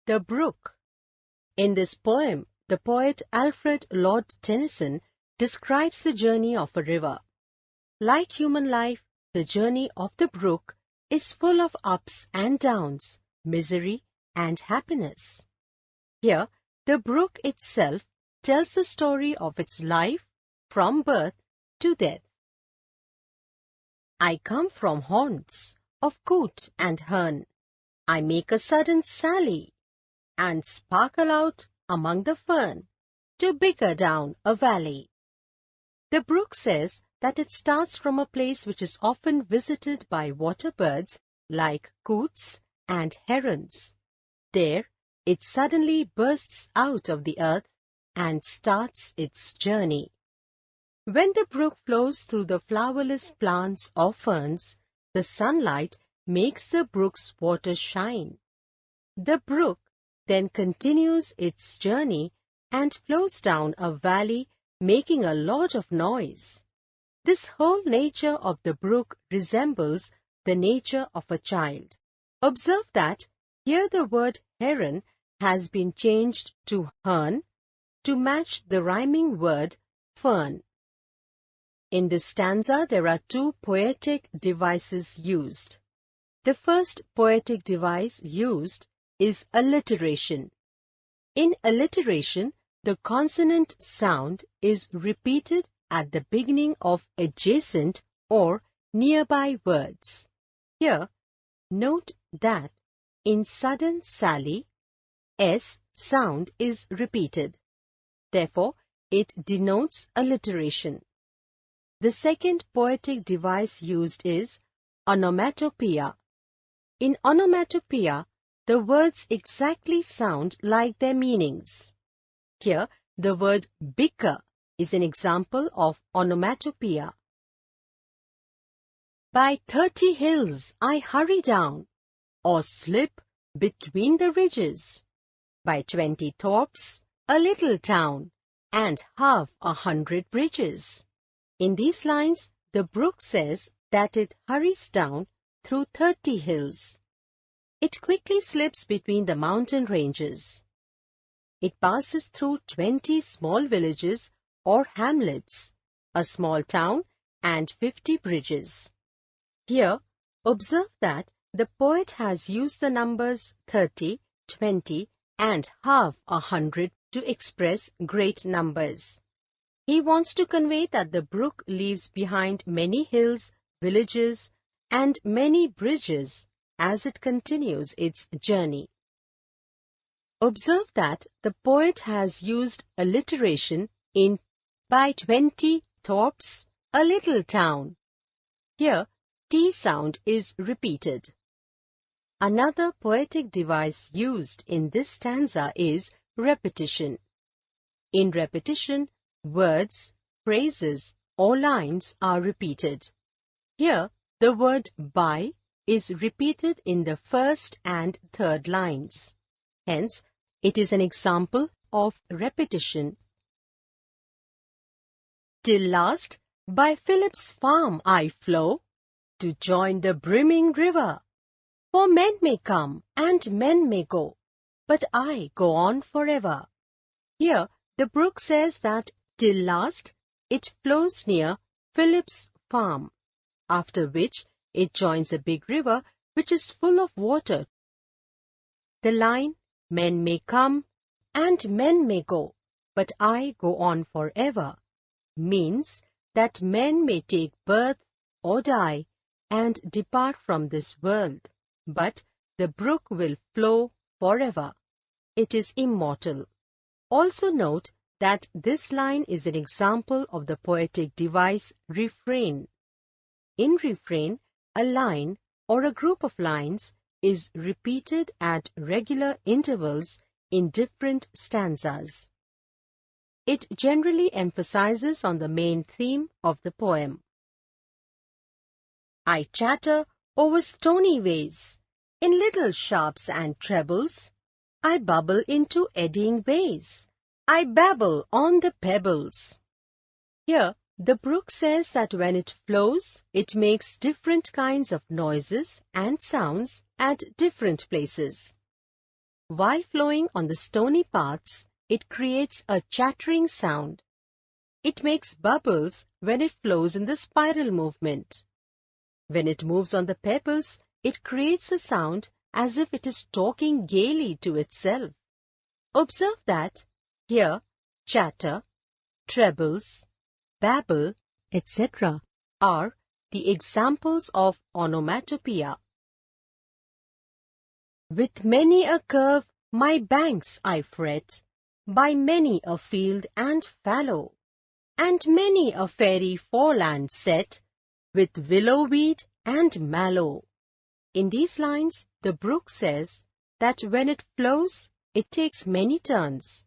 The Brook. In this poem, the poet Alfred Lord Tennyson describes the journey of a river. Like human life, the journey of the brook is full of ups and downs, misery and happiness. Here, the brook itself tells the story of its life from birth to death. I come from haunts of coot and hern. I make a sudden sally, and sparkle out among the fern, to bicker down a valley. The brook says that it starts from a place which is often visited by water birds like coots and herons. There, it suddenly bursts out of the earth and starts its journey. When the brook flows through the flowerless plants or ferns, the sunlight makes the brook's water shine. The brook then continues its journey and flows down a valley, making a lot of noise. This whole nature of the brook resembles the nature of a child. Observe that here the word heron has been changed to hern to match the rhyming word fern. In this stanza, there are two poetic devices used. The first poetic device used is alliteration. In alliteration, the consonant sound is repeated at the beginning of adjacent or nearby words. Here, note that in sudden sally, S sound is repeated. Therefore, it denotes alliteration. The second poetic device used is onomatopoeia. In onomatopoeia, the words exactly sound like their meanings. Here, the word bicker is an example of onomatopoeia. By 30 hills I hurry down, or slip between the ridges. By 20 thorps, a little town, and 100 bridges. In these lines, the brook says that it hurries down through 30 hills. It quickly slips between the mountain ranges. It passes through 20 small villages or hamlets, a small town, and 50 bridges. Here, observe that the poet has used the numbers 30, 20, and 100 to express great numbers. He wants to convey that the brook leaves behind many hills, villages, and many bridges as it continues its journey. Observe that the poet has used alliteration in by 20 thorps, a little town. Here, T sound is repeated. Another poetic device used in this stanza is repetition. In repetition, words, phrases, or lines are repeated. Here, the word by is repeated in the first and third lines. Hence, it is an example of repetition. Till last, by Philip's farm I flow, to join the brimming river. For men may come and men may go, but I go on forever. Here, the brook says that till last, it flows near Philip's farm, after which it joins a big river which is full of water. The line, men may come and men may go, but I go on forever, means that men may take birth or die and depart from this world, but the brook will flow forever. It is immortal. Also note that this line is an example of the poetic device refrain. In refrain, a line or a group of lines is repeated at regular intervals in different stanzas. It generally emphasizes on the main theme of the poem. I chatter over stony ways, in little sharps and trebles. I bubble into eddying bays. I babble on the pebbles. Here, the brook says that when it flows, it makes different kinds of noises and sounds at different places. While flowing on the stony paths, it creates a chattering sound. It makes bubbles when it flows in the spiral movement. When it moves on the pebbles, it creates a sound as if it is talking gaily to itself. Observe that here chatter, trebles, babble, etc. are the examples of onomatopoeia. With many a curve my banks I fret, by many a field and fallow, and many a fairy foreland set, with willow weed and mallow. In these lines, the brook says that when it flows, it takes many turns.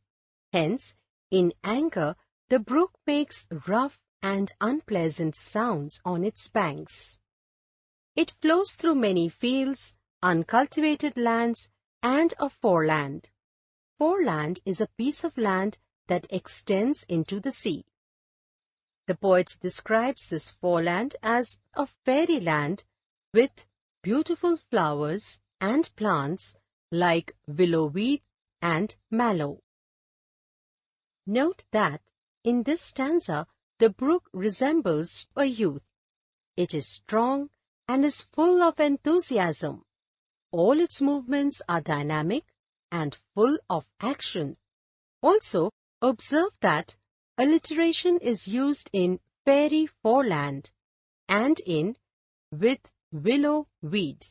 Hence, in anger, the brook makes rough and unpleasant sounds on its banks. It flows through many fields, uncultivated lands, and a foreland. Foreland is a piece of land that extends into the sea. The poet describes this foreland as a fairyland with beautiful flowers and plants like willow weed and mallow. Note that in this stanza, the brook resembles a youth. It is strong and is full of enthusiasm. All its movements are dynamic and full of action. Also, observe that alliteration is used in fairy foreland and in with willow weed.